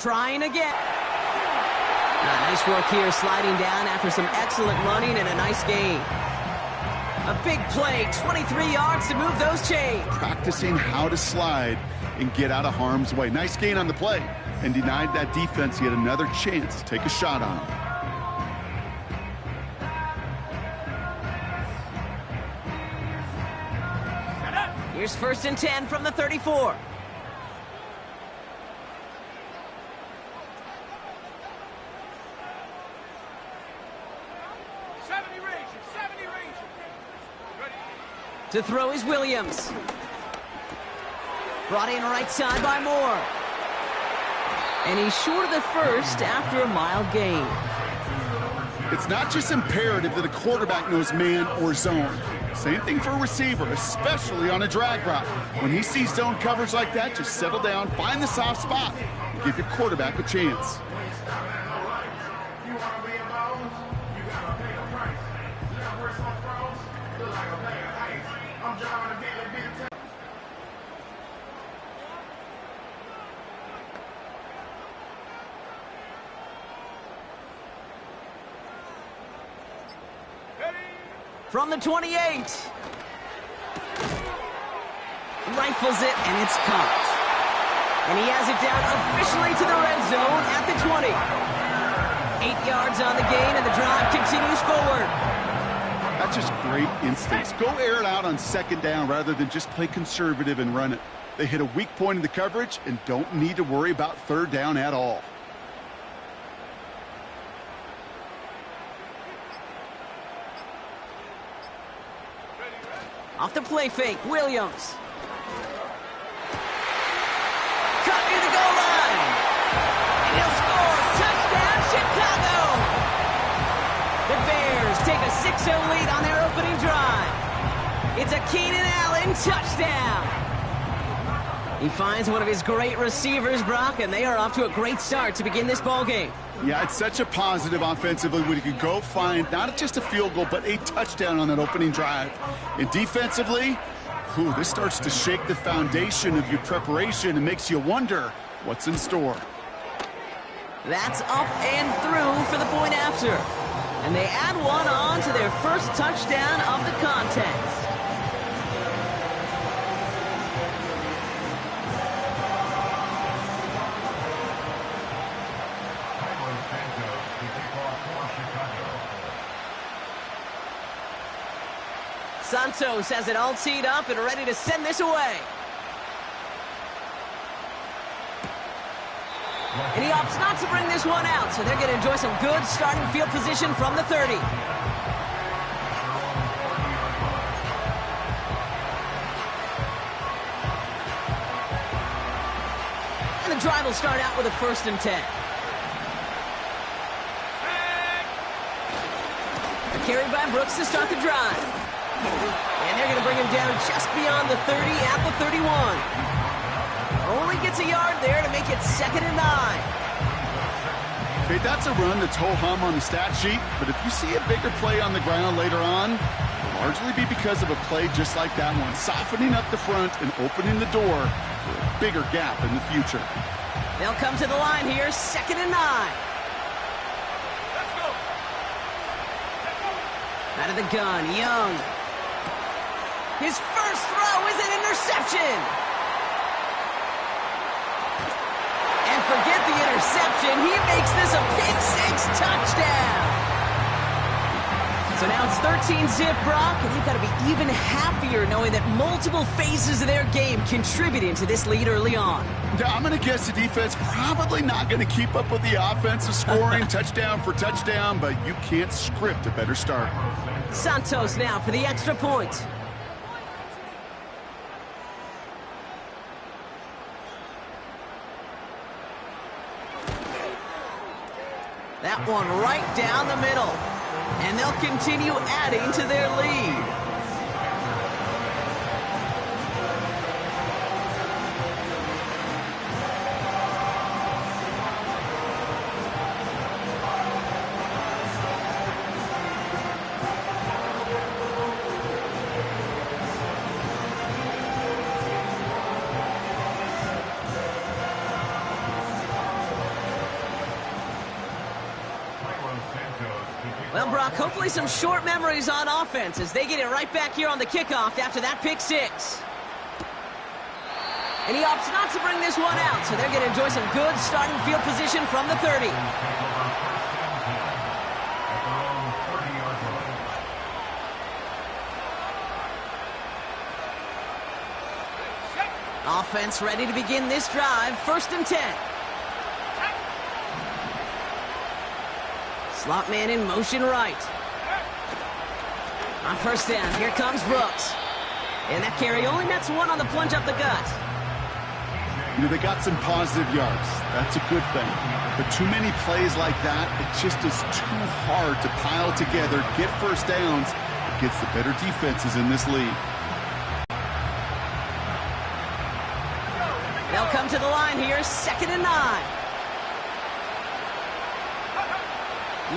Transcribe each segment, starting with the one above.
trying again. Nice work here, sliding down after some excellent running and a nice gain. A big play, 23 yards to move those chains. Practicing how to slide and get out of harm's way. Nice gain on the play, and denied that defense yet another chance to take a shot on him. Here's 1st and 10 from the 34. To throw is Williams. Brought in right side by Moore. And he's short of the first after a mild gain. It's not just imperative that a quarterback knows man or zone. Same thing for a receiver, especially on a drag route. When he sees zone coverage like that, just settle down, find the soft spot, and give your quarterback a chance. From the 28. Rifles it, and it's caught. And he has it down officially to the red zone at the 20. 8 yards on the gain, and the drive continues forward. That's just great instincts. Go air it out on 2nd down rather than just play conservative and run it. They hit a weak point in the coverage and don't need to worry about 3rd down at all. Off the play fake, Williams. Cut near the goal line. And he'll score. Touchdown, Chicago. The Bears take a 6-0 lead on their opening drive. It's a Keenan Allen touchdown. He finds one of his great receivers, Brock, and they are off to a great start to begin this ball game. Yeah, it's such a positive offensively when you can go find not just a field goal, but a touchdown on that opening drive. And defensively, this starts to shake the foundation of your preparation and makes you wonder what's in store. That's up and through for the point after. And they add one on to their first touchdown of the contest. Santos has it all teed up and ready to send this away. And he opts not to bring this one out, so they're going to enjoy some good starting field position from the 30. And the drive will start out with a 1st and 10. A carry by Brooks to start the drive. And they're going to bring him down just beyond the 30 at the 31. Only gets a yard there to make it 2nd and 9. Okay, that's a run that's ho-hum on the stat sheet, but if you see a bigger play on the ground later on, it'll largely be because of a play just like that one, softening up the front and opening the door for a bigger gap in the future. They'll come to the line here, 2nd and 9. Let's go. Out of the gun, Young. His first throw is an interception. And forget the interception. He makes this a pick-6 touchdown. So now it's 13-zip, Brock, and they've got to be even happier knowing that multiple phases of their game contributing to this lead early on. Yeah, I'm going to guess the defense probably not going to keep up with the offensive scoring touchdown for touchdown, but you can't script a better start. Santos now for the extra point. That one right down the middle. And they'll continue adding to their lead. Well, Brock, hopefully some short memories on offense as they get it right back here on the kickoff after that pick six. And he opts not to bring this one out, so they're going to enjoy some good starting field position from the 30. Offense ready to begin this drive, 1st and 10. Slot man in motion right. On 1st down, here comes Brooks. And that carry only nets one on the plunge up the gut. You know, they got some positive yards. That's a good thing. But too many plays like that, it just is too hard to pile together, get 1st downs against the better defenses in this league. They'll come to the line here, 2nd and 9.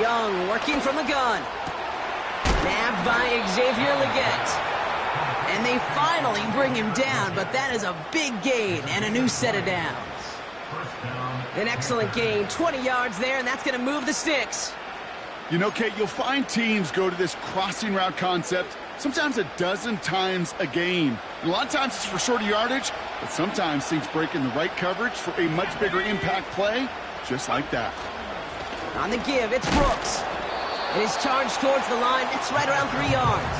Young working from the gun. Nabbed by Xavier Leggett. And they finally bring him down, but that is a big gain and a new set of downs. An excellent gain, 20 yards there, and that's going to move the sticks. You know, Kate, you'll find teams go to this crossing route concept sometimes a dozen times a game. And a lot of times it's for shorter yardage, but sometimes things break in the right coverage for a much bigger impact play, just like that. On the give, it's Brooks. And his charge towards the line, it's right around 3 yards.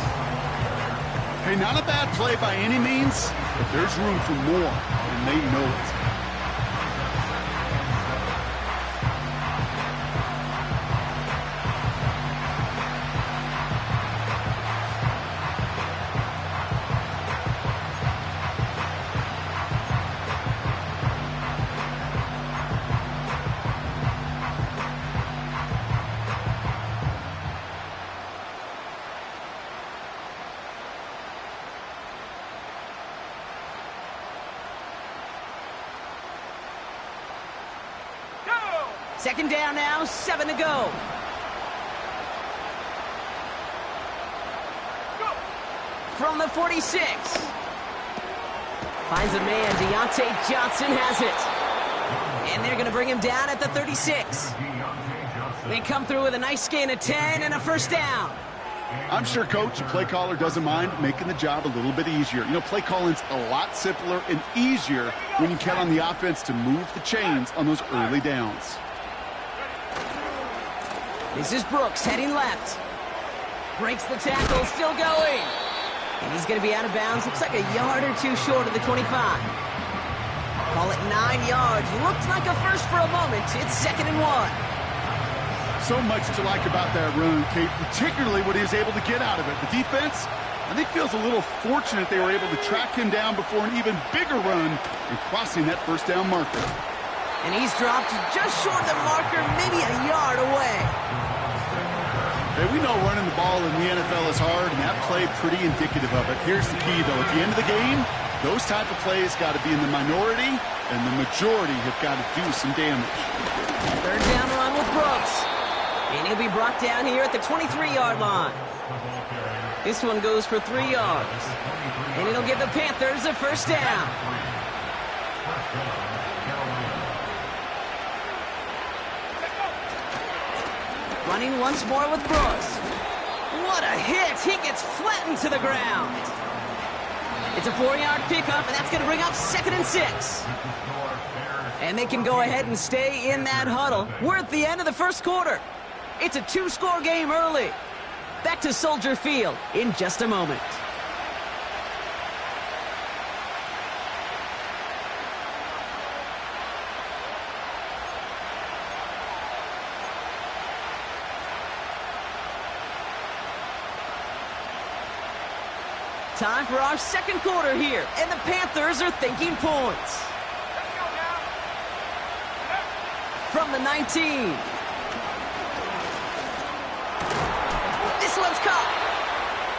Hey, not a bad play by any means, but there's room for more, and they know it. Second down now, 7 to go. From the 46. Finds a man, Deontay Johnson has it. And they're going to bring him down at the 36. They come through with a nice gain of 10 and a 1st down. I'm sure, Coach, the play caller doesn't mind making the job a little bit easier. You know, play calling's a lot simpler and easier when you count on the offense to move the chains on those early downs. This is Brooks heading left. Breaks the tackle, still going. And he's going to be out of bounds. Looks like a yard or two short of the 25. Call it 9 yards. Looked like a first for a moment. It's 2nd and 1. So much to like about that run, Kate, particularly what he was able to get out of it. The defense, I think, feels a little fortunate they were able to track him down before an even bigger run and crossing that 1st down marker. And he's dropped just short of the marker, maybe a yard away. Hey, we know running the ball in the NFL is hard, and that play pretty indicative of it. Here's the key, though. At the end of the game, those type of plays got to be in the minority, and the majority have got to do some damage. 3rd down run with Brooks. And he'll be brought down here at the 23-yard line. This one goes for 3 yards. And it'll give the Panthers a 1st down. Running once more with Brooks. What a hit! He gets flattened to the ground. It's a 4-yard pickup, and that's going to bring up 2nd and 6. And they can go ahead and stay in that huddle. We're at the end of the 1st quarter. It's a 2-score game early. Back to Soldier Field in just a moment. Time for our 2nd quarter here, and the Panthers are thinking points. From the 19. This one's caught.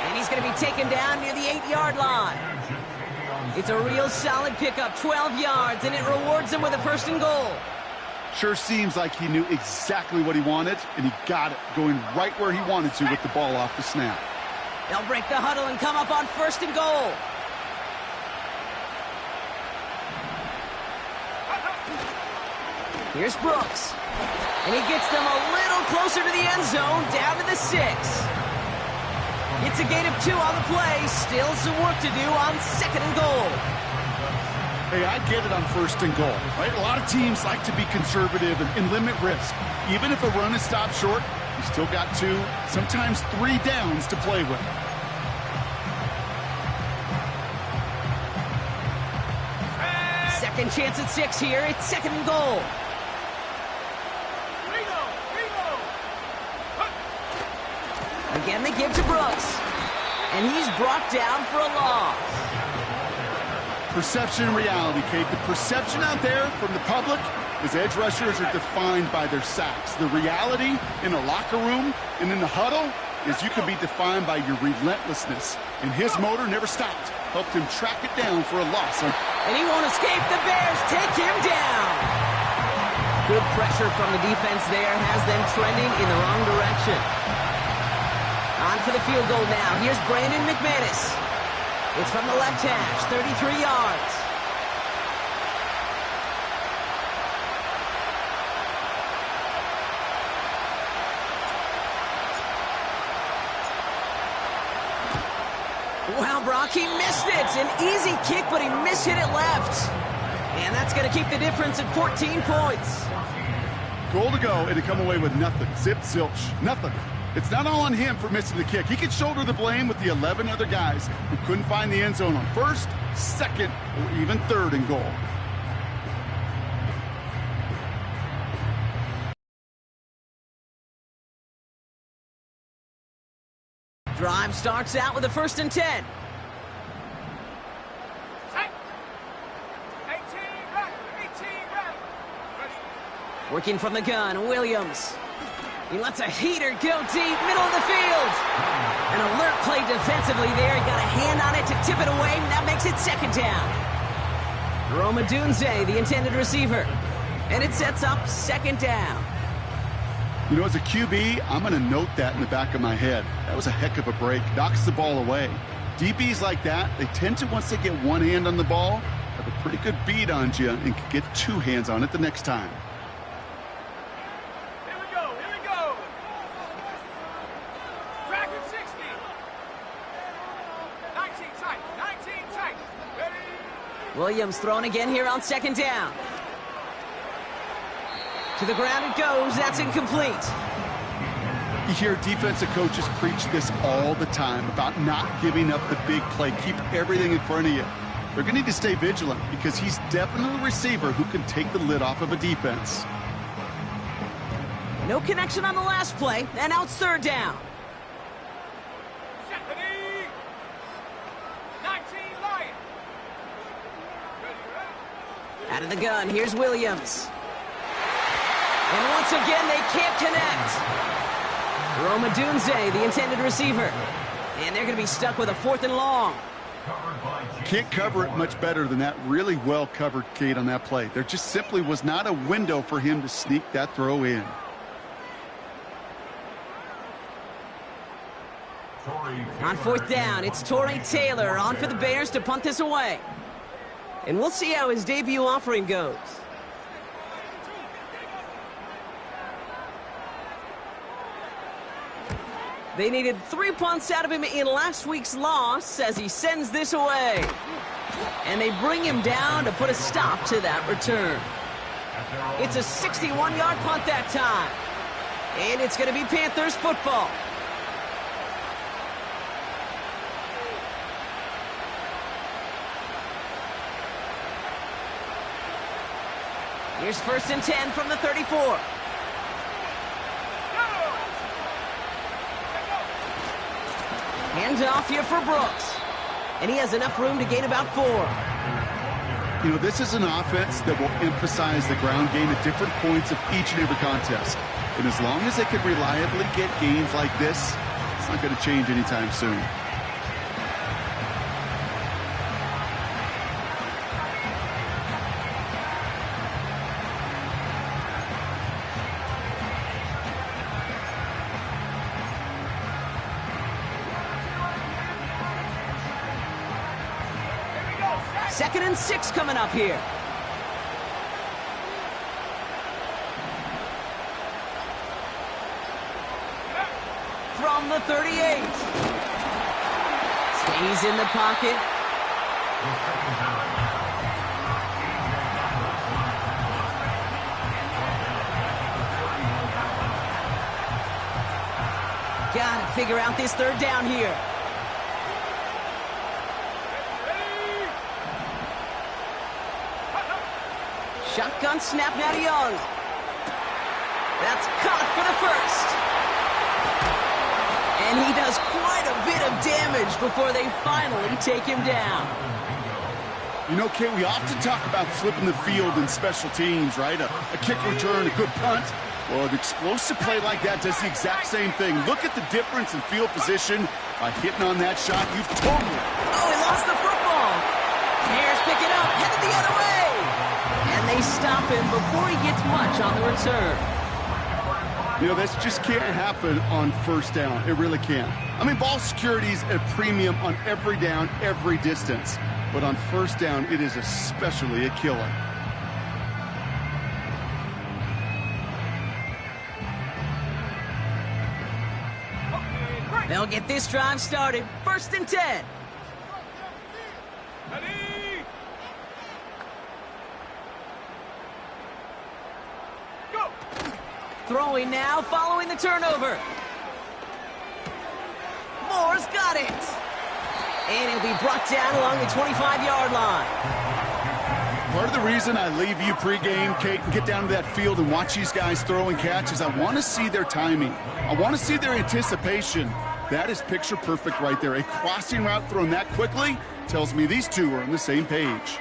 And he's going to be taken down near the 8-yard line. It's a real solid pickup, 12 yards, and it rewards him with a 1st and goal. Sure seems like he knew exactly what he wanted, and he got it, going right where he wanted to with the ball off the snap. They'll break the huddle and come up on 1st and goal. Here's Brooks. And he gets them a little closer to the end zone, down to the 6. It's a gain of 2 on the play. Still some work to do on 2nd and goal. Hey, I get it on 1st and goal, right? A lot of teams like to be conservative and limit risk. Even if a run is stopped short, you still got 2, sometimes 3 downs to play with. Second chance at 6 here. It's 2nd and goal. Again, they give to Brooks. And he's brought down for a loss. Perception and reality, Kate. The perception out there from the public is edge rushers are defined by their sacks. The reality in a locker room and in the huddle is you can be defined by your relentlessness. And his motor never stopped. Helped him track it down for a loss. And he won't escape. The Bears take him down. Good pressure from the defense there has them trending in the wrong direction. On for the field goal now. Here's Brandon McManus. It's from the left hash, 33 yards. Wow, Brock, he missed it. An easy kick, but he mishit it left. And that's going to keep the difference at 14 points. Goal to go, and to come away with nothing. Zip, zilch, nothing. It's not all on him for missing the kick. He could shoulder the blame with the 11 other guys who couldn't find the end zone on 1st, 2nd, or even 3rd and goal. Drive starts out with a 1st and 10. Working from the gun, Williams. He lets a heater go deep, middle of the field. An alert play defensively there. He got a hand on it to tip it away, and that makes it 2nd down. Roma Dunze, the intended receiver. And it sets up 2nd down. You know, as a QB, I'm going to note that in the back of my head. That was a heck of a break. Knocks the ball away. DBs like that, they tend to, once they get one hand on the ball, have a pretty good beat on you and can get 2 hands on it the next time. Williams thrown again here on 2nd down. To the ground it goes. That's incomplete. You hear defensive coaches preach this all the time about not giving up the big play. Keep everything in front of you. They're going to need to stay vigilant because he's definitely a receiver who can take the lid off of a defense. No connection on the last play, and now it's 3rd down. Out of the gun, here's Williams. And once again, they can't connect. Roma Dunze, the intended receiver. And they're going to be stuck with a 4th and long. Can't cover it much better than that. Really well covered, Kate, on that play. There just simply was not a window for him to sneak that throw in. On 4th down, it's Torrey Taylor on for the Bears to punt this away. And we'll see how his debut offering goes. They needed 3 punts out of him in last week's loss as he sends this away. And they bring him down to put a stop to that return. It's a 61-yard punt that time. And it's going to be Panthers football. Here's 1st and 10 from the 34. Hands off here for Brooks. And he has enough room to gain about 4. You know, this is an offense that will emphasize the ground game at different points of each and every contest. And as long as they can reliably get gains like this, it's not going to change anytime soon. Second and 6 coming up here. from the 38. Stays in the pocket. Gotta figure out this third down here. Shotgun snap now to Young. That's caught for the first. And he does quite a bit of damage before they finally take him down. You know, Kate, we often talk about flipping the field in special teams, right? A kick return, a good punt. Well, an explosive play like that does the exact same thing. Look at the difference in field position by hitting on that shot. You've totally... Oh, he lost the football. Bears pick it up, headed the other way. And they stop him before he gets much on the return. You know, this just can't happen on first down. It really can't. I mean, ball security's at a premium on every down, every distance. But on first down, it is especially a killer. They'll get this drive started. 1st and 10. Go. Throwing now, following the turnover. Moore's got it. And he'll be brought down along the 25-yard line. Part of the reason I leave you pregame, Kate, and get down to that field and watch these guys throw and catch is I want to see their timing. I want to see their anticipation. That is picture perfect right there. A crossing route thrown that quickly tells me these two are on the same page.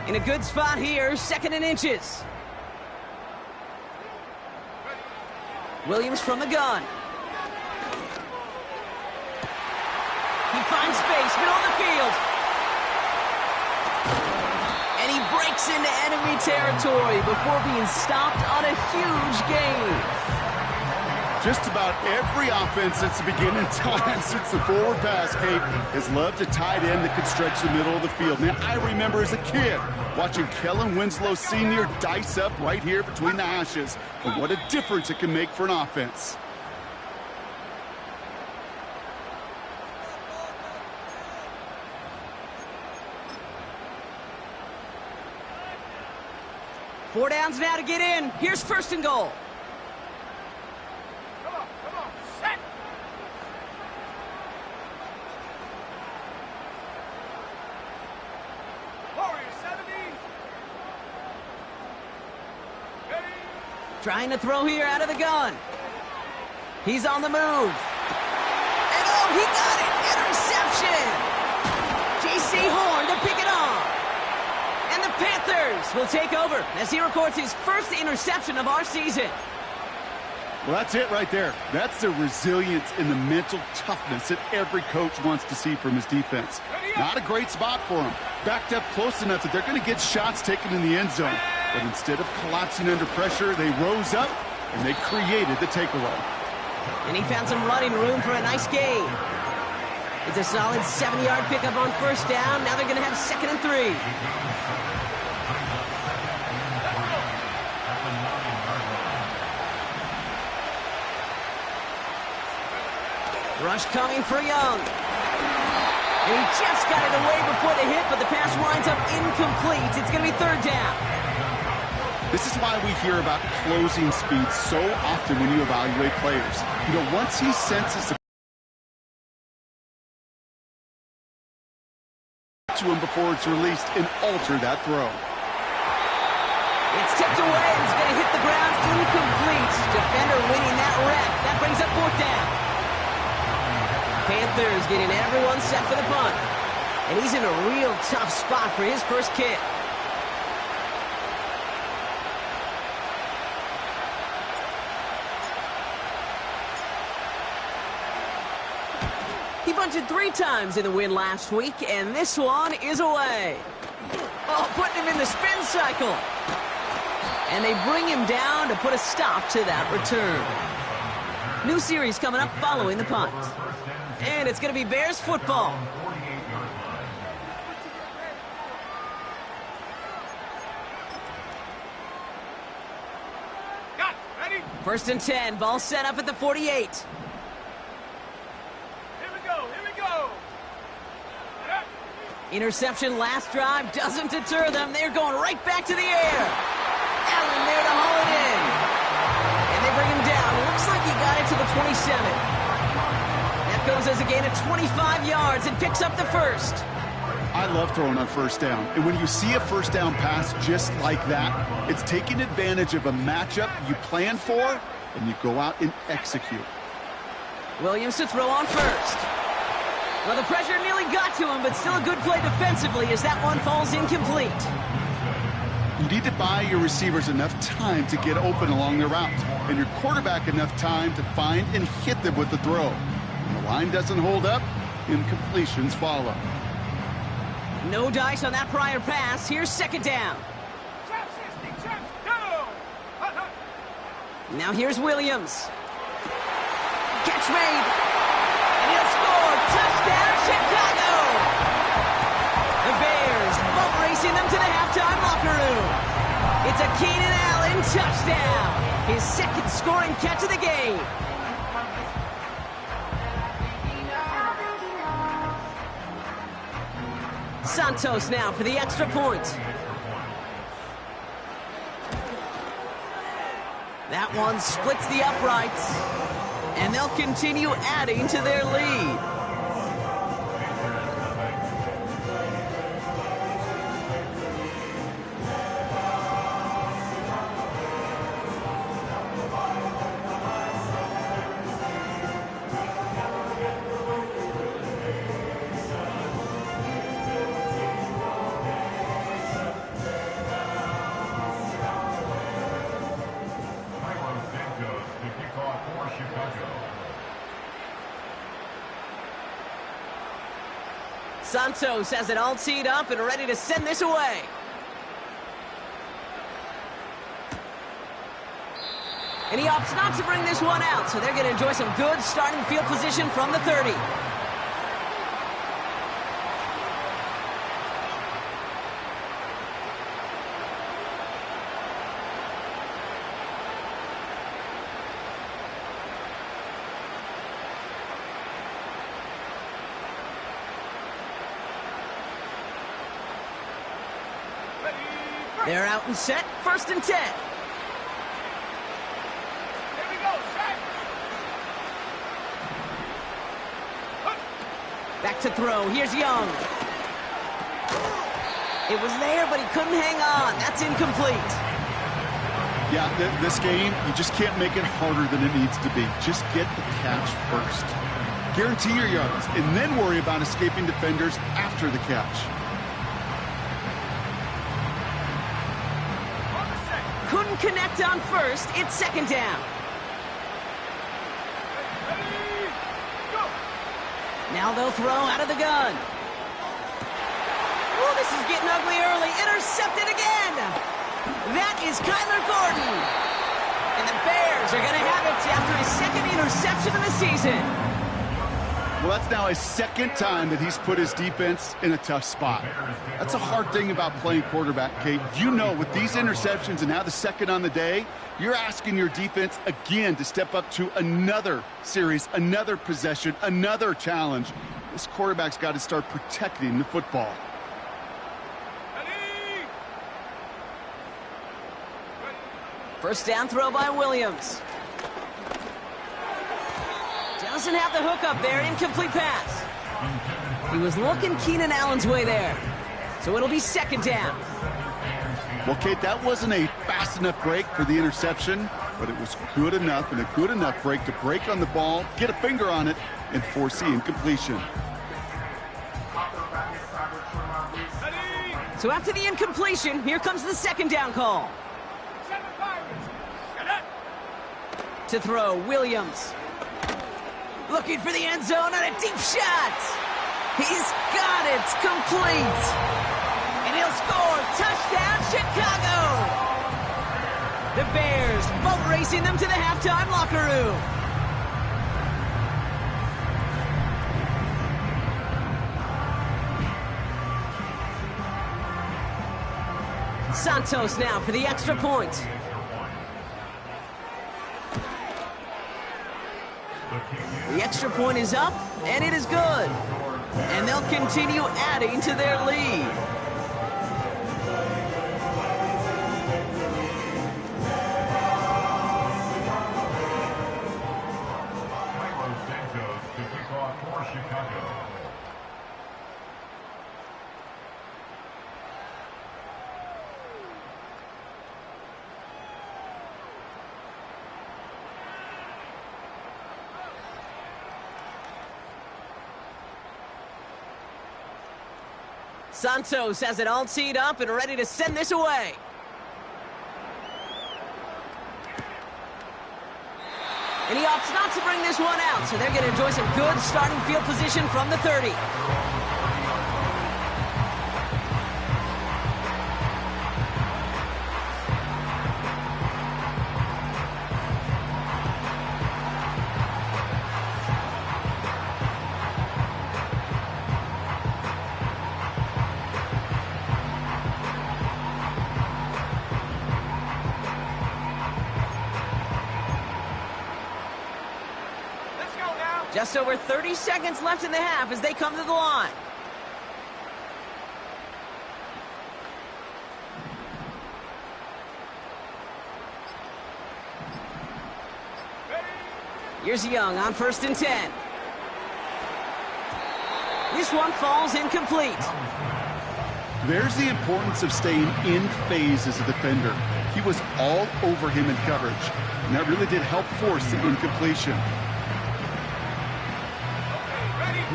In a good spot here, 2nd and inches. Williams from the gun. He finds space, middle of the field. And he breaks into enemy territory before being stopped on a huge gain. Just about every offense since the beginning of time, since the forward pass, Kate, has loved a tight end that could stretch the middle of the field. Now, I remember as a kid watching Kellen Winslow Sr. dice up right here between the hashes. But what a difference it can make for an offense. Four downs now to get in. Here's 1st and goal. Come on, set. Warrior 70. Ready. Trying to throw here out of the gun. He's on the move. And oh, he got it! Interception! J.C. Horn to pick it off. And the Panthers will take over as he records his first interception of our season. Well, that's it right there. That's the resilience and the mental toughness that every coach wants to see from his defense. Not a great spot for him. Backed up close enough that they're going to get shots taken in the end zone. But instead of collapsing under pressure, they rose up and they created the takeaway. And he found some running room for a nice gain. It's a solid 70-yard pickup on 1st down. Now they're going to have 2nd and 3. Rush coming for Young. And he just got it away before the hit, but the pass winds up incomplete. It's going to be 3rd down. This is why we hear about closing speed so often when you evaluate players. You know, once he senses the to him before it's released and alter that throw. It's tipped away and it's going to hit the ground incomplete. Defender winning that rep. That brings up 4th down. Panthers getting everyone set for the punt. And he's in a real tough spot for his first kick. He bunted 3 times in the win last week, and this one is away. Oh, putting him in the spin cycle. And they bring him down to put a stop to that return. New series coming up following the punt. And it's going to be Bears football. First and 10, ball set up at the 48. Here we go, here we go. Yeah. Interception last drive doesn't deter them. They're going right back to the air. Allen there to haul it in. And they bring him down. Looks like he got it to the 27. That goes as a gain of 25 yards and picks up the first. I love throwing on first down. And when you see a first down pass just like that, it's taking advantage of a matchup you plan for, and you go out and execute. Williams to throw on first. Well, the pressure nearly got to him, but still a good play defensively as that one falls incomplete. You need to buy your receivers enough time to get open along their route, and your quarterback enough time to find and hit them with the throw. When the line doesn't hold up, incompletions follow. No dice on that prior pass. Here's second down. Trap 60, traps, go! Hut, hut. Now here's Williams. Catch made. And he'll score. Touchdown, Chicago! The Bears boat racing them to the halftime locker room. It's a Keenan Allen touchdown. His second scoring catch of the game. Santos now for the extra point. That one splits the uprights, and they'll continue adding to their lead. Santos has it all teed up and ready to send this away. And he opts not to bring this one out, so they're going to enjoy some good starting field position from the 30. They're out and set, first and 10. Here we go, set. Back to throw, here's Young. It was there, but he couldn't hang on. That's incomplete. Yeah, this game, you just can't make it harder than it needs to be. Just get the catch first. Guarantee your yards, and then worry about escaping defenders after the catch. Couldn't connect on first. It's second down. Ready, go! Now they'll throw out of the gun. Oh, this is getting ugly early. Intercepted again. That is Kyler Gordon. And the Bears are going to have it after his second interception of the season. Well, that's now his second time that he's put his defense in a tough spot. That's a hard thing about playing quarterback, Kate. You know, with these interceptions and now the second on the day, you're asking your defense again to step up to another series, another possession, another challenge. This quarterback's got to start protecting the football. Ready! First down throw by Williams. Doesn't have the hook up there. Incomplete pass. He was looking Keenan Allen's way there. So it'll be second down. Well, Kate, that wasn't a fast enough break for the interception, but it was good enough and a good enough break to break on the ball, get a finger on it, and force the incompletion. Ready! So after the incompletion, here comes the second down call. 7 Pirates! Get it! To throw, Williams. Looking for the end zone on a deep shot. He's got it. Complete. And he'll score. Touchdown, Chicago. The Bears boat racing them to the halftime locker room. Santos now for the extra point. extra point is up, and it is good. And they'll continue adding to their lead. Santos has it all teed up and ready to send this away. And he opts not to bring this one out, so they're going to enjoy some good starting field position from the 30. Just over 30 seconds left in the half as they come to the line. Here's Young on 1st and 10. This one falls incomplete. There's the importance of staying in phase as a defender. He was all over him in coverage, and that really did help force the incompletion.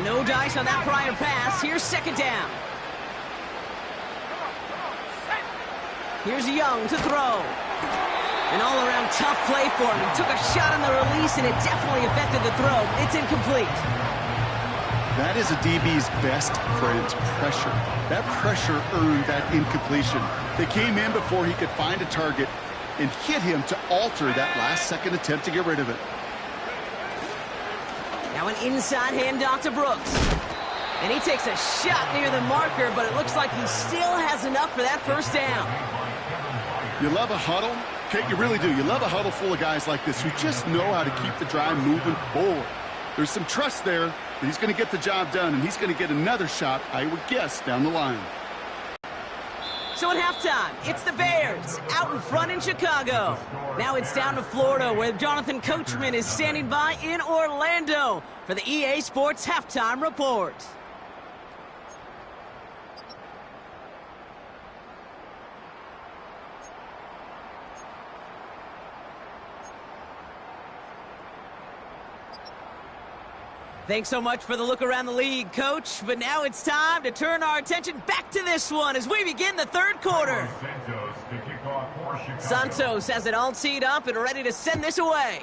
No dice on that prior pass. Here's 2nd down. Here's Young to throw. An all-around tough play for him. He took a shot on the release, and it definitely affected the throw. It's incomplete. That is a DB's best friend, pressure. That pressure earned that incompletion. They came in before he could find a target and hit him to alter that last-second attempt to get rid of it. Now an inside handoff to Brooks. And he takes a shot near the marker, but it looks like he still has enough for that 1st down. You love a huddle? Kate, you really do. You love a huddle full of guys like this who just know how to keep the drive moving forward. There's some trust there that he's going to get the job done, and he's going to get another shot, I would guess, down the line. So at halftime, it's the Bears out in front in Chicago. Now it's down to Florida, where Jonathan Coachman is standing by in Orlando for the EA Sports Halftime Report. Thanks so much for the look around the league, Coach. But now it's time to turn our attention back to this one as we begin the 3rd quarter. Santos has it all teed up and ready to send this away.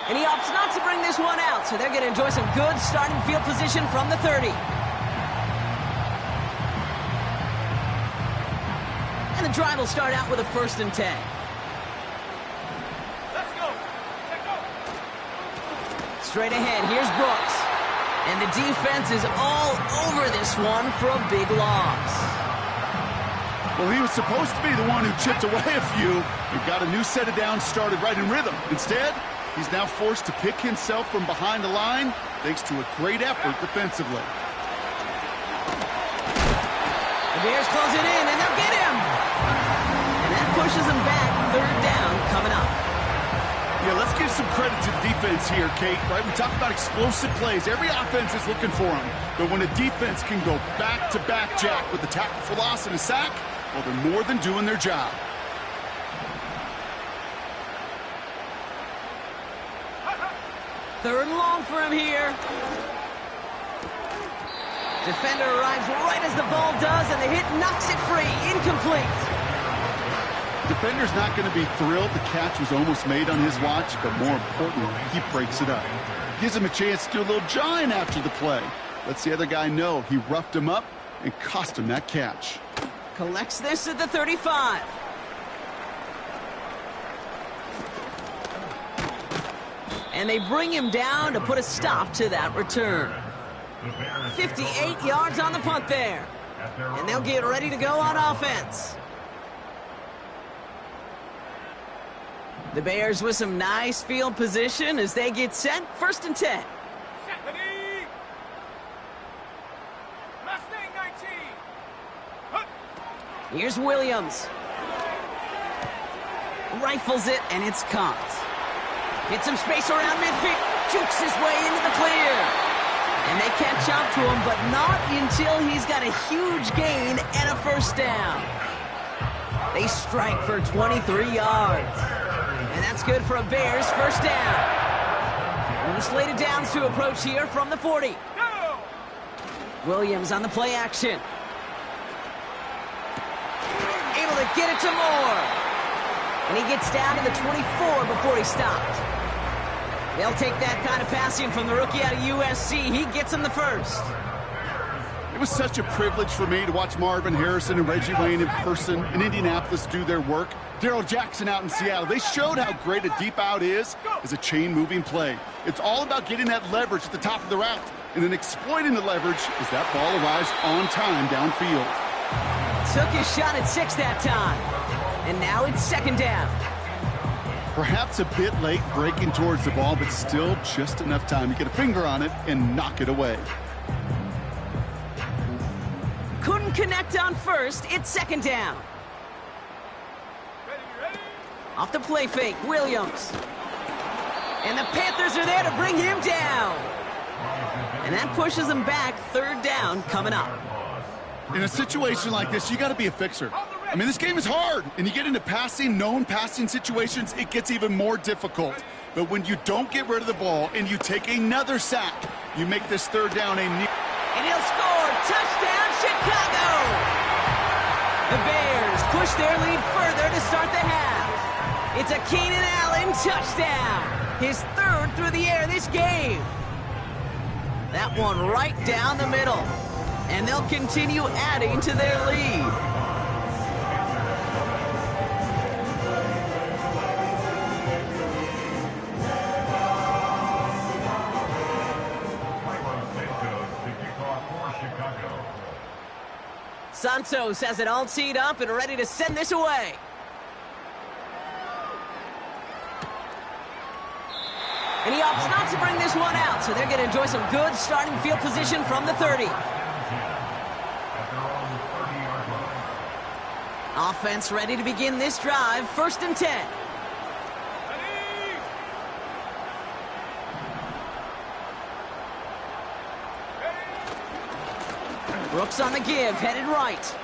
And he opts not to bring this one out, so they're going to enjoy some good starting field position from the 30. And the drive will start out with a 1st and 10. Straight ahead, here's Brooks. And the defense is all over this one for a big loss. Well, he was supposed to be the one who chipped away a few and got a new set of downs started right in rhythm. Instead, he's now forced to pick himself from behind the line thanks to a great effort defensively. The Bears close it in, and they'll get him. And that pushes them back. 3rd down coming up. Yeah, let's give some credit to the defense here, Kate, right? We talk about explosive plays. Every offense is looking for them. But when a defense can go back-to-back, Jack, with a tackle for loss and a sack, well, they're more than doing their job. Third and long for him here. Defender arrives right as the ball does, and the hit knocks it free. Incomplete. Defender's not going to be thrilled the catch was almost made on his watch, but more importantly, he breaks it up. Gives him a chance to do a little jawing after the play. Lets the other guy know he roughed him up and cost him that catch. Collects this at the 35. And they bring him down to put a stop to that return. 58 yards on the punt there. And they'll get ready to go on offense. The Bears with some nice field position as they get set. 1st and 10. Set, ready. Mustang 19. Hup. Here's Williams. Rifles it, and it's caught. Gets some space around midfield. Jukes his way into the clear. And they catch up to him, but not until he's got a huge gain and a 1st down. They strike for 23 yards. And that's good for a Bears 1st down. New slated downs to approach here from the 40. Go. Williams on the play action. Able to get it to Moore. And he gets down to the 24 before he stopped. They'll take that kind of passing from the rookie out of USC. He gets him the 1st. It was such a privilege for me to watch Marvin Harrison and Reggie Wayne in person in Indianapolis do their work. Darrell Jackson out in Seattle. They showed how great a deep out is as a chain-moving play. It's all about getting that leverage at the top of the route and then exploiting the leverage as that ball arrives on time downfield. Took his shot at 6 that time. And now it's 2nd down. Perhaps a bit late breaking towards the ball, but still just enough time to get a finger on it and knock it away. Couldn't connect on 1st. It's 2nd down. Ready. Off the play fake, Williams. And the Panthers are there to bring him down. And that pushes them back. 3rd down coming up. In a situation like this, you got to be a fixer. I mean, this game is hard, and you get into known passing situations, it gets even more difficult. But when you don't get rid of the ball and you take another sack, you make this 3rd down And he'll score. Touchdown, Chicago! The Bears push their lead further to start the half. It's a Keenan Allen touchdown. His 3rd through the air this game. That one right down the middle. And they'll continue adding to their lead. Santos has it all teed up and ready to send this away. And he opts not to bring this one out, so they're going to enjoy some good starting field position from the 30. Offense ready to begin this drive. 1st and 10. Brooks on the give, headed right.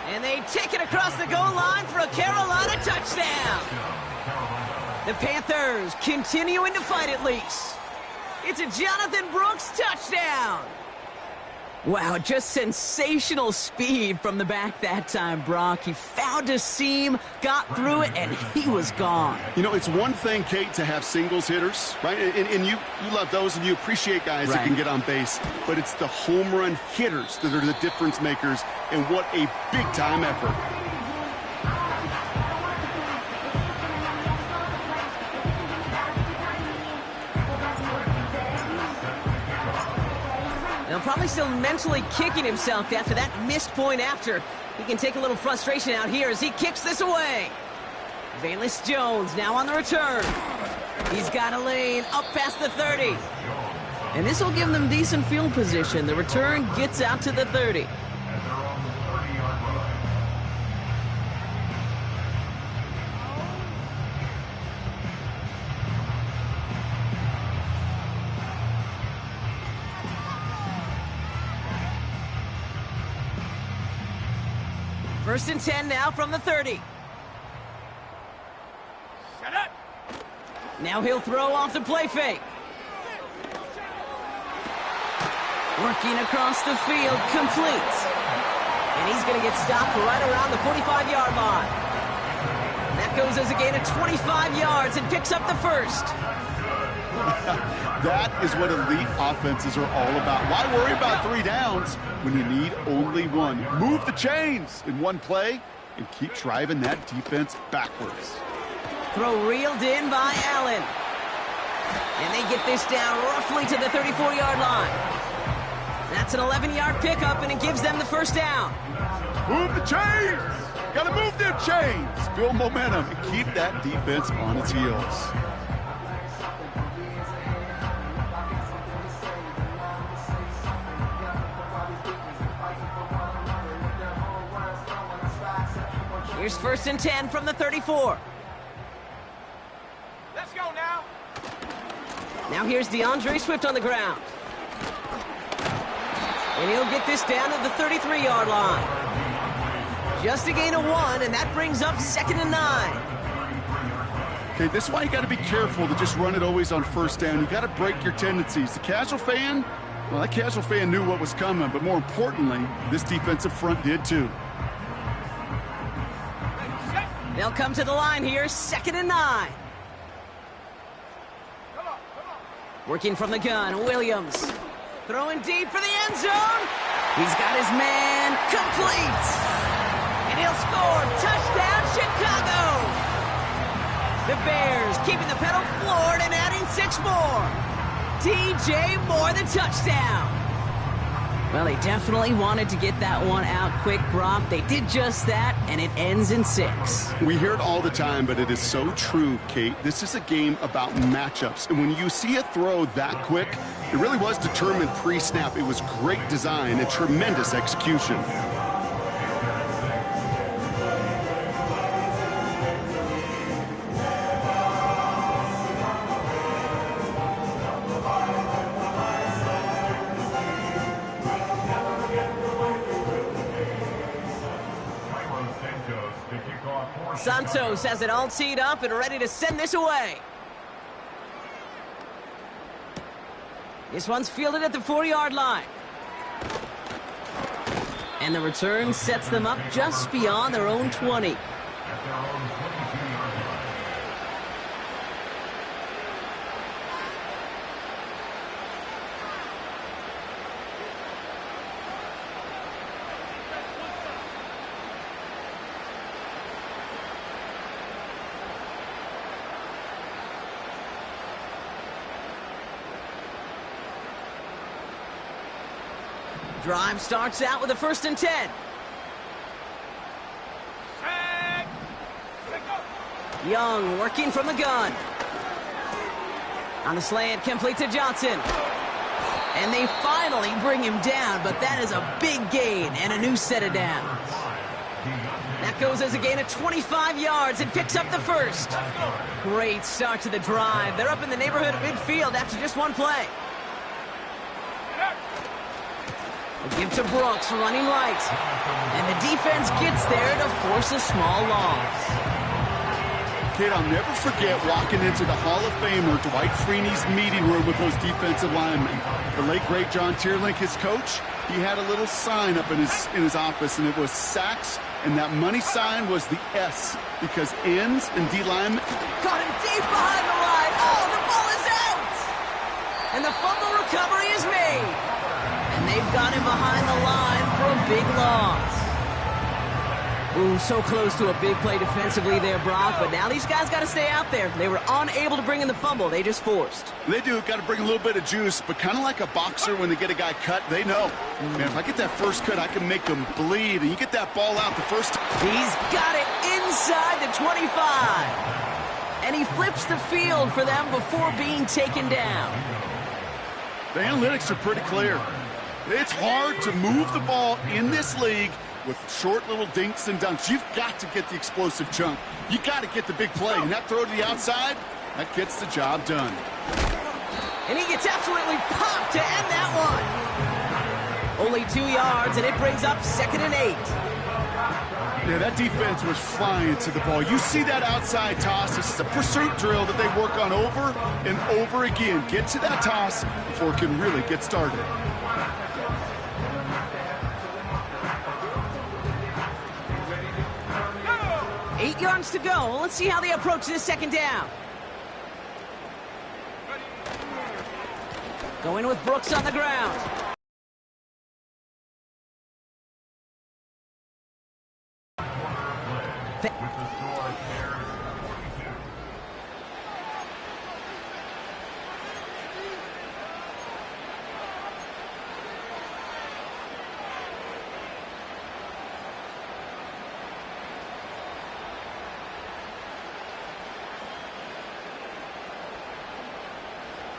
And they take it across the goal line for a Carolina touchdown. The Panthers continuing to fight at least. It's a Jonathan Brooks touchdown. Wow, just sensational speed from the back that time, Brock. He found a seam, got through it, and he was gone. You know, it's one thing, Kate, to have singles hitters, right? And you love those, and you appreciate guys that can get on base. But it's the home run hitters that are the difference makers, and what a big-time effort. Now probably still mentally kicking himself after that missed point after. He can take a little frustration out here as he kicks this away. Valus Jones now on the return. He's got a lane up past the 30. And this will give them decent field position. The return gets out to the 30. First and 10 now from the 30. Shut up. Now he'll throw off the play fake. Working across the field, complete. And he's going to get stopped right around the 45-yard line. That goes as a gain of 25 yards and picks up the 1st. That is what elite offenses are all about. Why worry about 3 downs when you need only 1? Move the chains in one play and keep driving that defense backwards. Throw reeled in by Allen. And they get this down roughly to the 34-yard line. That's an 11-yard pickup, and it gives them the first down. Move the chains! Gotta move them chains! Build momentum and keep that defense on its heels. Here's 1st and 10 from the 34. Let's go now. Now here's DeAndre Swift on the ground. And he'll get this down to the 33-yard line. Just a gain of 1, and that brings up 2nd and 9. Okay, this is why you got to be careful to just run it always on 1st down. You got to break your tendencies. The casual fan, well, that casual fan knew what was coming, but more importantly, this defensive front did too. They'll come to the line here, 2nd and 9. Working from the gun, Williams. Throwing deep for the end zone. He's got his man complete. And he'll score. Touchdown, Chicago. The Bears keeping the pedal floored and adding 6 more. DJ Moore, the touchdown. Well, they definitely wanted to get that one out quick, Brock. They did just that, and it ends in 6. We hear it all the time, but it is so true, Kate. This is a game about matchups. And when you see a throw that quick, it really was determined pre-snap. It was great design and tremendous execution. Santos has it all teed up and ready to send this away. This one's fielded at the 4-yard line. And the return sets them up just beyond their own 20. Drive starts out with a 1st and 10. Young working from the gun. On the slant, complete to Johnson. And they finally bring him down, but that is a big gain and a new set of downs. That goes as a gain of 25 yards and picks up the 1st. Great start to the drive. They're up in the neighborhood of midfield after just one play. A give to Brooks, running right. And the defense gets there to force a small loss. Kate, I'll never forget walking into the Hall of Famer Dwight Freeney's meeting room with those defensive linemen. The late, great John Tierlink, his coach, he had a little sign up in his office, and it was sacks, and that money sign was the S, because ends and D linemen. Caught him deep behind the line. Oh, the ball is out! And the fumble recovery is made. And they've got him behind the line for a big loss. Ooh, so close to a big play defensively there, Brock, but now these guys got to stay out there. They were unable to bring in the fumble. They just forced. They do. Got to bring a little bit of juice, but kind of like a boxer when they get a guy cut, they know. Man, if I get that first cut, I can make him bleed. And you get that ball out the first time. He's got it inside the 25. And he flips the field for them before being taken down. The analytics are pretty clear. It's hard to move the ball in this league with short little dinks and dunks. You've got to get the explosive chunk. You got to get the big play. And that throw to the outside, that gets the job done. And he gets absolutely popped to end that one. Only 2 yards, and it brings up 2nd and 8. Yeah, that defense was flying to the ball. You see that outside toss. This is a pursuit drill that they work on over and over again. Get to that toss before it can really get started. No! 8 yards to go. Let's see how they approach this 2nd down. Going with Brooks on the ground.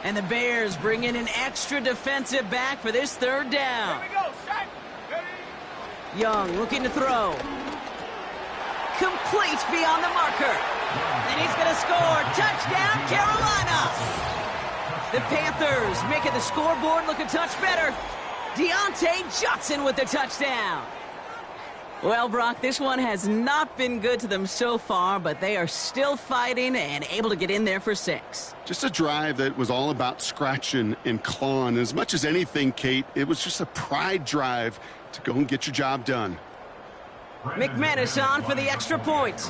And the Bears bring in an extra defensive back for this third down. Here we go. Set. Ready. Young looking to throw. Complete beyond the marker. And he's going to score. Touchdown, Carolina. The Panthers making the scoreboard look a touch better. Deontay Johnson with the touchdown. Well, Brock, this one has not been good to them so far, but they are still fighting and able to get in there for 6. Just a drive that was all about scratching and clawing. As much as anything, Kate, it was just a pride drive to go and get your job done. McManus on for the extra point.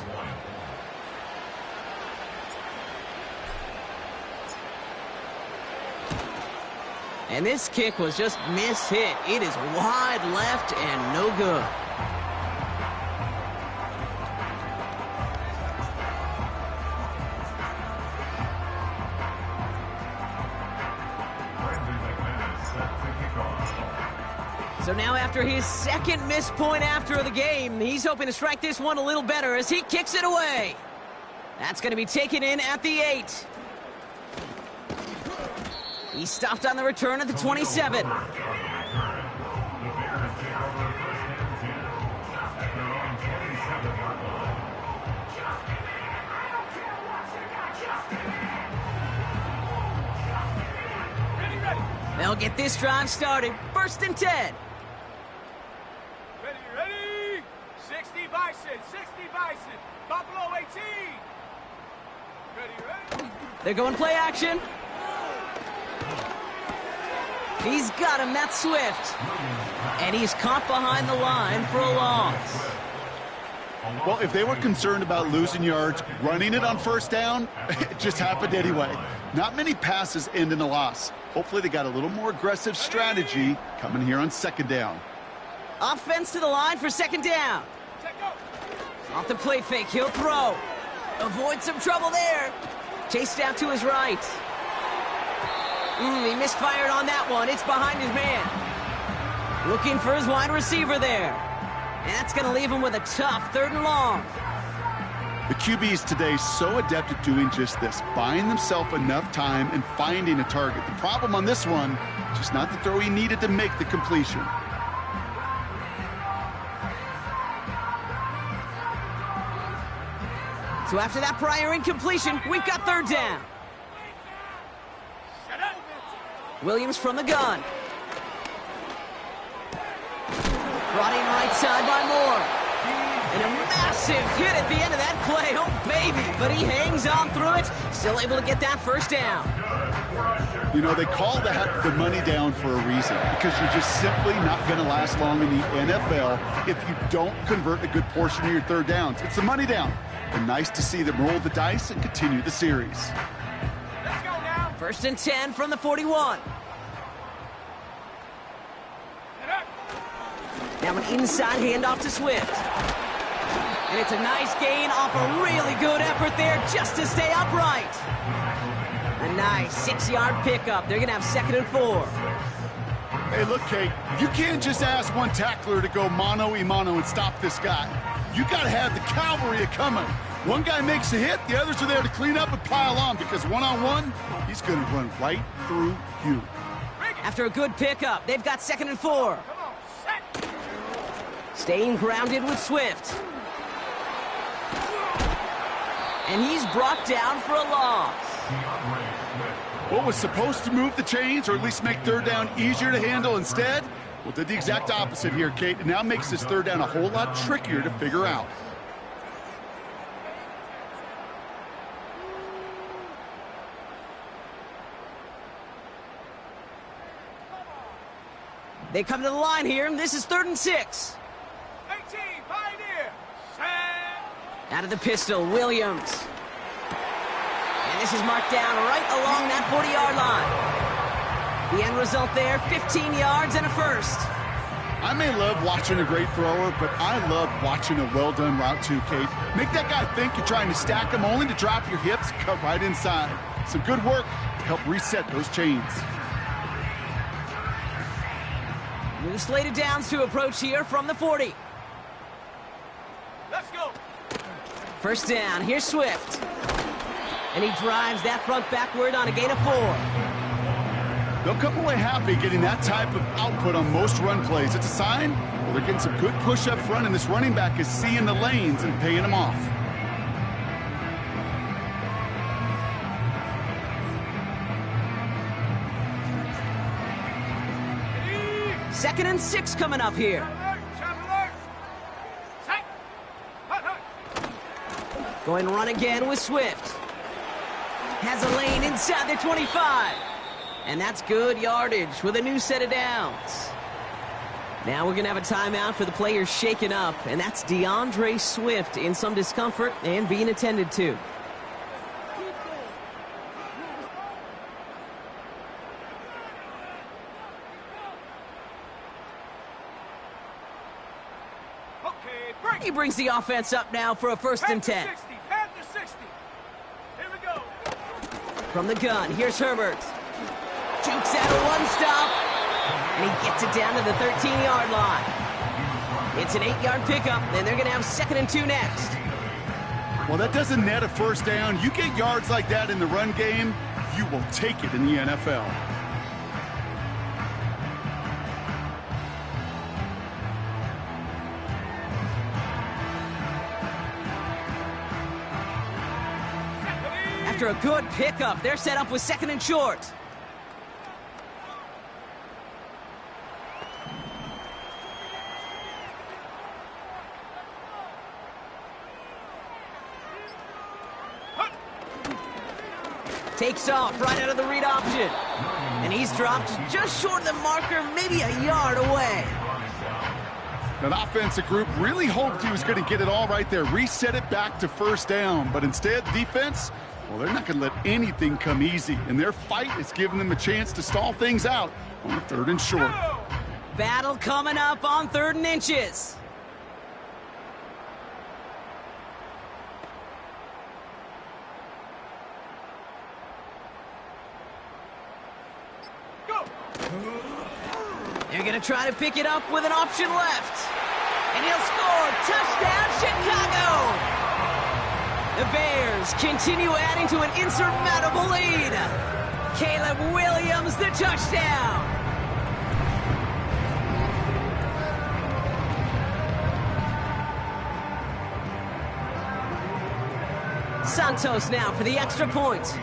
And this kick was just miss-hit. It is wide left and no good. So now after his second missed point after the game, he's hoping to strike this one a little better as he kicks it away. That's going to be taken in at the 8. He stopped on the return at the 27. They'll get this drive started. 1st and 10. Ready. 60 Bison. 60 Bison. Buffalo 18. Ready. They're going play action. He's got him. That's Swift. And he's caught behind the line for a loss. Well, if they were concerned about losing yards, running it on 1st down, it just happened anyway. Not many passes end in a loss. Hopefully they got a little more aggressive strategy coming here on 2nd down. Offense to the line for 2nd down. Off the play fake, he'll throw. Avoid some trouble there. Chased out to his right. He misfired on that one. It's behind his man. Looking for his wide receiver there. And that's going to leave him with a tough 3rd and long. The QBs today so adept at doing just this, buying themselves enough time and finding a target. The problem on this one, just not the throw he needed to make the completion. So after that prior incompletion, we've got 3rd down. Williams from the gun. Brought in right side by Moore. And a massive hit at the end of that play. Oh, baby. But he hangs on through it. Still able to get that 1st down. You know, they call that the money down for a reason, because you're just simply not going to last long in the NFL if you don't convert a good portion of your 3rd downs. It's the money down. And nice to see them roll the dice and continue the series. Let's go now. 1st and 10 from the 41. Now an inside handoff to Swift. And it's a nice gain off a really good effort there just to stay upright. A nice 6-yard pickup. They're going to have 2nd and 4. Hey, look, Kate, you can't just ask one tackler to go mano-a-mano and stop this guy. You got to have the cavalry coming. One guy makes a hit, the others are there to clean up and pile on, because one-on-one, he's going to run right through you. After a good pickup, they've got 2nd and 4. Staying grounded with Swift. And he's brought down for a loss. What was supposed to move the chains, or at least make 3rd down easier to handle instead? Well, did the exact opposite here, Kate. It now makes this 3rd down a whole lot trickier to figure out. They come to the line here, and this is 3rd and 6. 18, Pioneer. Set. Out of the pistol, Williams. And this is marked down right along that 40-yard line. The end result there, 15 yards and a 1st. I may love watching a great thrower, but I love watching a well-done route too, Kate. Make that guy think you're trying to stack him, only to drop your hips, cut right inside. Some good work to help reset those chains. New slated downs to approach here from the 40. Let's go. 1st down, here's Swift. And he drives that front backward on a gain of 4. They'll come away happy getting that type of output on most run plays. It's a sign they're getting some good push up front, and this running back is seeing the lanes and paying them off. Second and 6 coming up here. Going run again with Swift. Has a lane inside the 25. And that's good yardage with a new set of downs. Now we're going to have a timeout for the players shaken up, and that's DeAndre Swift in some discomfort and being attended to. He brings the offense up now for a 1st and 10. Panther 60. Here we go. From the gun, here's Herbert. Jukes out a one-stop, and he gets it down to the 13-yard line. It's an 8-yard pickup, and they're going to have 2nd and 2 next. Well, that doesn't net a first down. You get yards like that in the run game, you will take it in the NFL. After a good pickup, they're set up with 2nd and short. Takes off right out of the read option. And he's dropped just short of the marker, maybe a yard away. That offensive group really hoped he was going to get it all right there, reset it back to 1st down. But instead, defense, well, they're not going to let anything come easy. And their fight is giving them a chance to stall things out on the 3rd and short. Battle coming up on 3rd and inches. They're going to try to pick it up with an option left. And he'll score. Touchdown, Chicago! The Bears continue adding to an insurmountable lead. Caleb Williams, the touchdown. Santos now for the extra point.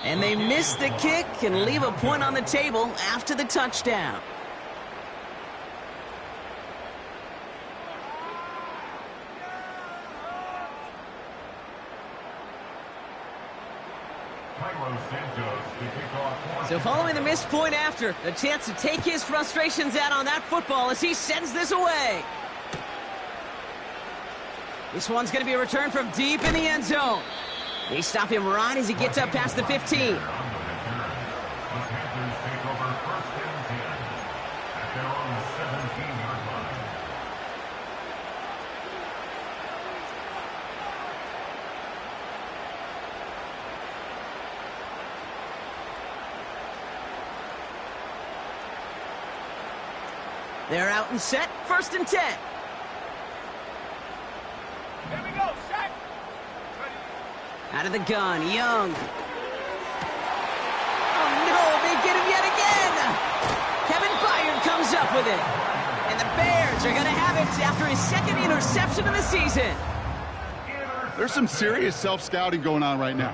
And they miss the kick and leave a point on the table after the touchdown. So following the missed point after, a chance to take his frustrations out on that football as he sends this away. This one's going to be a return from deep in the end zone. They stop him right as he gets up past the 15. They're out and set, 1st and 10. Here we go, set. Out of the gun, Young. Oh no, they get him yet again! Kevin Byard comes up with it. And the Bears are gonna have it after his 2nd interception of the season. There's some serious self-scouting going on right now.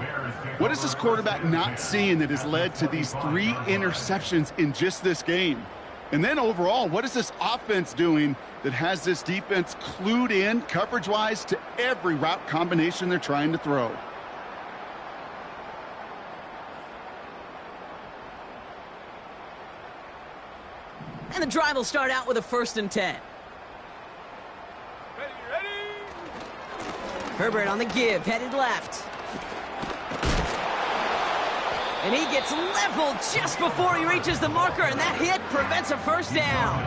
What is this quarterback not seeing that has led to these 3 interceptions in just this game? And then overall, what is this offense doing that has this defense clued in coverage-wise to every route combination they're trying to throw? And the drive will start out with a 1st and 10. Ready. Herbert on the give, headed left. And he gets leveled just before he reaches the marker, and that hit prevents a 1st down.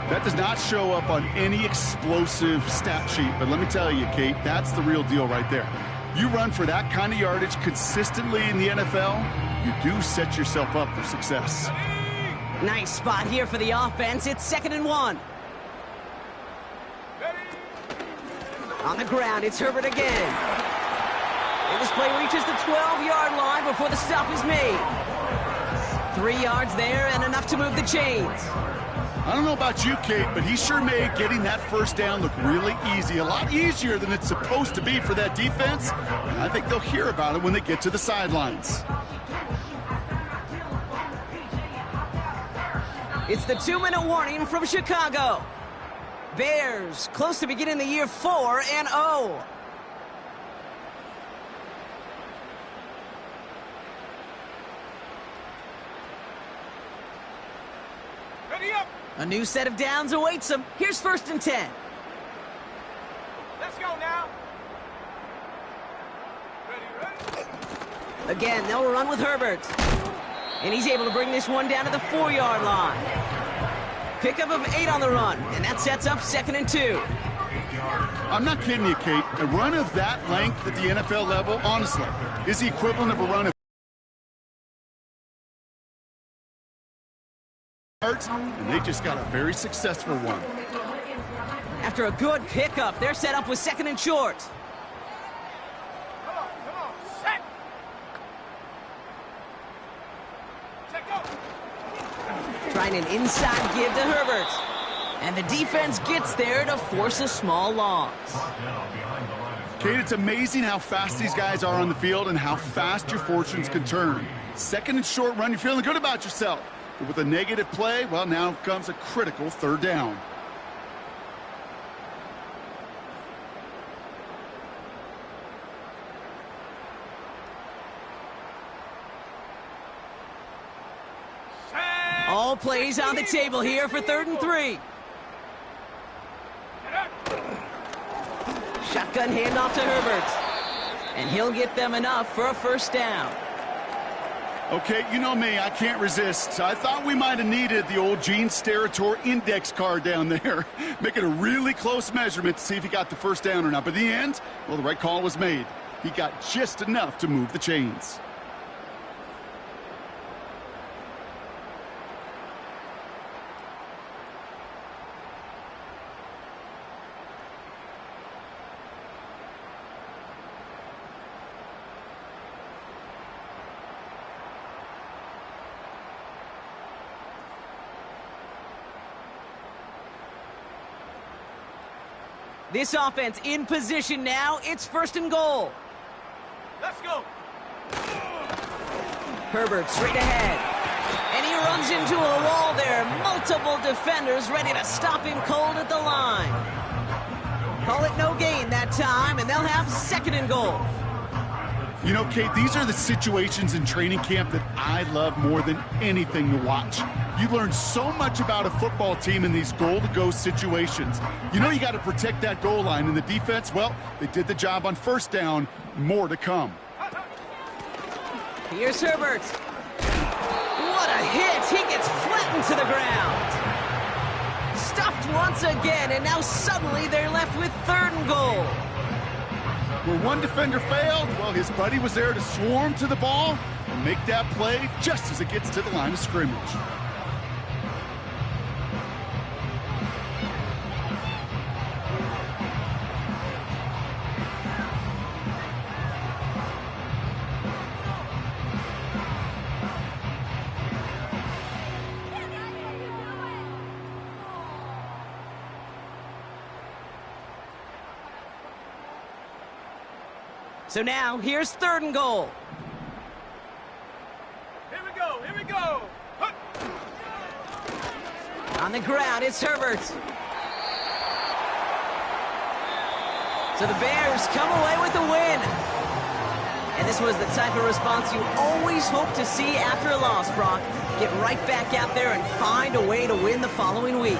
That does not show up on any explosive stat sheet, but let me tell you, Kate, that's the real deal right there. You run for that kind of yardage consistently in the NFL, you do set yourself up for success. Nice spot here for the offense. It's 2nd and 1. Ready. On the ground, it's Herbert again. And this play reaches the 12-yard line before the stop is made. 3 yards there and enough to move the chains. I don't know about you, Kate, but he sure made getting that first down look really easy. A lot easier than it's supposed to be for that defense. And I think they'll hear about it when they get to the sidelines. It's the 2-minute warning from Chicago. Bears close to beginning the year 4-0. Ready up. A new set of downs awaits them. Here's 1st and 10. Let's go now. Ready. Again, they'll run with Herbert. And he's able to bring this one down to the 4-yard line. Pickup of 8 on the run, and that sets up 2nd and 2. I'm not kidding you, Kate. A run of that length at the NFL level, honestly, is the equivalent of a run of and they just got a very successful one. After a good pickup, they're set up with 2nd and short. Come on, set. Check go. Trying an inside give to Herbert. And the defense gets there to force a small loss. Kate, it's amazing how fast these guys are on the field and how fast your fortunes can turn. 2nd and short run, you're feeling good about yourself. But with a negative play, well, now comes a critical 3rd down. All plays on the table here for 3rd and 3. Shotgun handoff to Herbert. And he'll get them enough for a 1st down. Okay, you know me, I can't resist. I thought we might have needed the old Gene Steratore index card down there. Make it a really close measurement to see if he got the 1st down or not. But in the end, well, the right call was made. He got just enough to move the chains. This offense in position now. It's 1st and goal. Let's go. Herbert straight ahead. And he runs into a wall there. Multiple defenders ready to stop him cold at the line. Call it no gain that time, and they'll have 2nd and goal. You know, Kate, these are the situations in training camp that I love more than anything to watch. You learn so much about a football team in these goal-to-go situations. You know you got to protect that goal line, and the defense, well, they did the job on 1st down. More to come. Here's Herbert. What a hit! He gets flattened to the ground. Stuffed once again, and now suddenly they're left with 3rd and goal. Where one defender failed, well, his buddy was there to swarm to the ball and make that play just as it gets to the line of scrimmage. So now, here's 3rd and goal. Here we go. Huh. On the ground, it's Herbert. So the Bears come away with a win. And this was the type of response you always hope to see after a loss, Brock. Get right back out there and find a way to win the following week.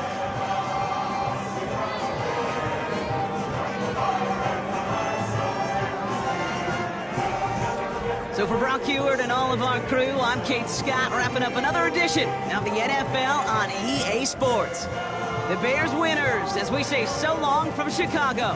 So for Brock Heward and all of our crew, I'm Kate Scott, wrapping up another edition of the NFL on EA Sports. The Bears winners as we say so long from Chicago.